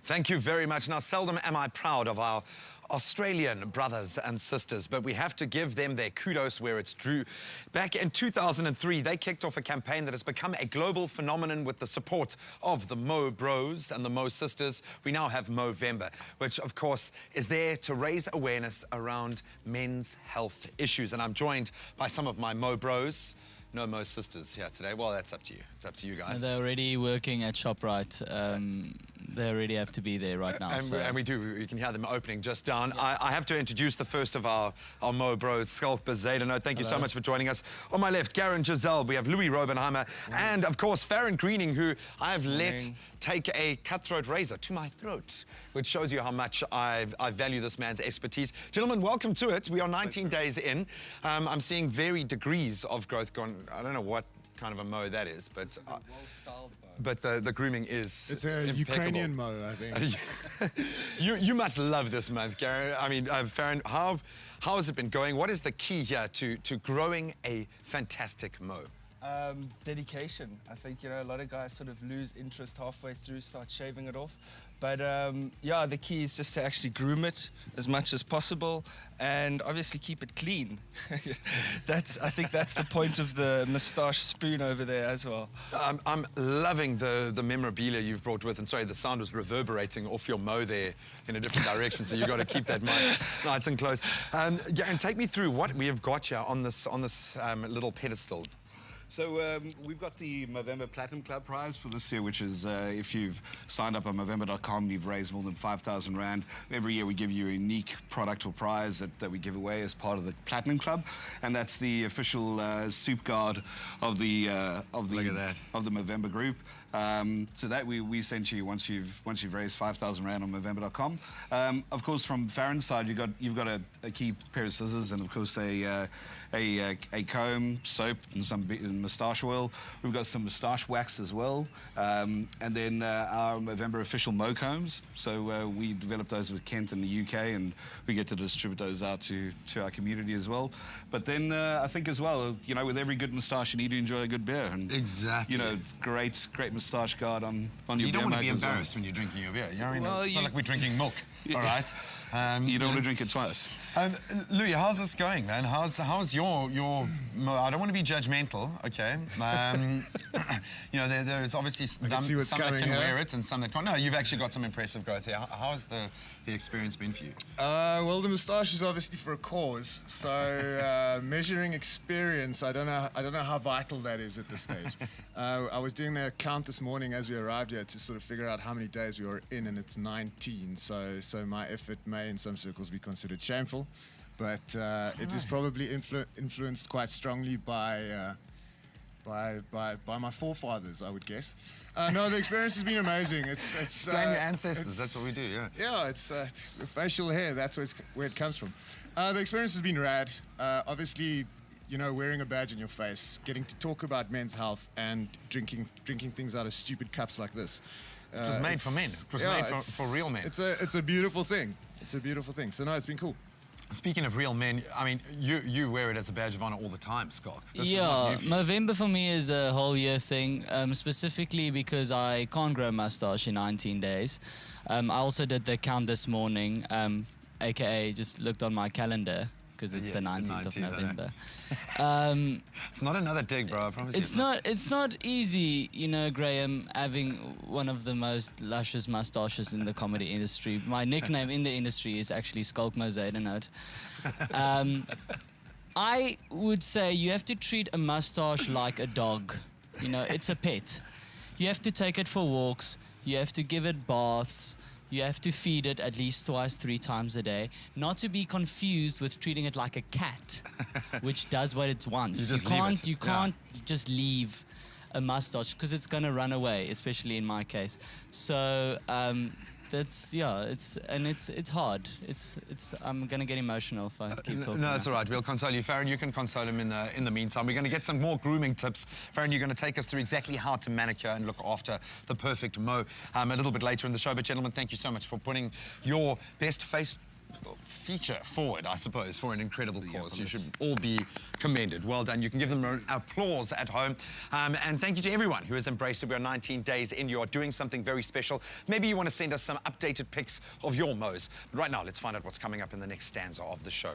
Thank you very much. Now, seldom am I proud of our Australian brothers and sisters, but we have to give them their kudos where it's due. Back in 2003, they kicked off a campaign that has become a global phenomenon with the support of the Mo Bros and the Mo Sisters. We now have Movember, which of course is there to raise awareness around men's health issues. And I'm joined by some of my Mo Bros. No Mo Sisters here today. Well, that's up to you. It's up to you guys. And they're already working at ShopRite. They already have to be there right now. And we do. You can hear them opening just down. Yeah. I have to introduce the first of our Mo Bros, Skulk Bezadeno. Thank you so much for joining us. On my left, Garen Giselle. We have Louis Robenheimer. And, of course, Farron Greening, who I have let take a cutthroat razor to my throat, which shows you how much I value this man's expertise. Gentlemen, welcome to it. We are 19 days in. I'm seeing varied degrees of growth going. I don't know what kind of a Mo that is, but this is a well-styled Mo. But the grooming is It's a impeccable. Ukrainian Mo, I think. you must love this month, Gary. I mean, Farron, how has it been going? What is the key here to growing a fantastic Mo? Dedication. I think, you know, a lot of guys sort of lose interest halfway through, start shaving it off. But yeah, the key is just to actually groom it as much as possible and obviously keep it clean. I think that's the point of the moustache spoon over there as well. I'm loving the memorabilia you've brought with, and sorry, the sound was reverberating off your Mo there in a different direction, so you've got to keep that mic nice and close. Yeah, and take me through what we have got here on this little pedestal. So we've got the Movember Platinum Club prize for this year, which is if you've signed up on Movember.com, you've raised more than 5,000 Rand. Every year we give you a unique product or prize that we give away as part of the Platinum Club, and that's the official soup guard of the Movember group. So that we sent you once you've raised 5,000 Rand on Movember.com. Of course, from Farron's side, you've got a key pair of scissors and of course a comb, soap, and some moustache oil. We've got some moustache wax as well, and then our Movember official Mo combs. So we developed those with Kent in the UK, and we get to distribute those out to our community as well. But then I think as well, you know, with every good moustache, you need to enjoy a good beer. And, exactly. You know, great moustache guard on your beer. You don't want to be mug as well. embarrassed when you're drinking your beer. You know what I mean? Well, it's not like we're drinking milk, all right? You don't want to drink it twice. Louis, how's this going, man? How's your I don't want to be judgmental, okay? You know, there's obviously some that can wear it and some that can't. No, you've actually got some impressive growth here. How has the experience been for you? Well, the moustache is obviously for a cause. So measuring experience, I don't know how vital that is at this stage. I was doing the count this morning as we arrived here to sort of figure out how many days we were in, and it's 19. So my effort may, in some circles, be considered shameful, but it is probably influenced quite strongly by my forefathers, I would guess. No, the experience has been amazing. It's blame your ancestors. That's what we do. Yeah. Yeah, it's facial hair. That's where it comes from. The experience has been rad. Obviously, you know, wearing a badge on your face, getting to talk about men's health, and drinking things out of stupid cups like this. It was made for men. It was made for real men. It's a beautiful thing. It's a beautiful thing. So no, it's been cool. Speaking of real men, I mean, you wear it as a badge of honor all the time, Scott. Yeah, Movember for me is a whole year thing, specifically because I can't grow a mustache in 19 days. I also did the count this morning, aka just looked on my calendar, because it's the 19th of November. It's not another dig, bro, I promise you. It's not easy, you know, Graham, having one of the most luscious mustaches in the comedy industry. My nickname in the industry is actually Skulk Bezadeno. I would say you have to treat a mustache like a dog. You know, it's a pet. You have to take it for walks. You have to give it baths. You have to feed it at least twice, 3 times a day. Not to be confused with treating it like a cat, which does what it wants. You can't just leave a mustache, because it's going to run away, especially in my case. So that's it's hard. I'm gonna get emotional if I keep talking. No, that's all right. We'll console you, Farron. You can console him in the meantime. We're going to get some more grooming tips. Farron, you're going to take us through exactly how to manicure and look after the perfect Mo a little bit later in the show. But gentlemen, thank you so much for putting your best face feature forward, I suppose, for an incredible cause. You should all be commended. Well done. You can give them an applause at home. And thank you to everyone who has embraced it. We are 19 days in. You are doing something very special. Maybe you want to send us some updated pics of your mows. But right now, let's find out what's coming up in the next stanza of the show.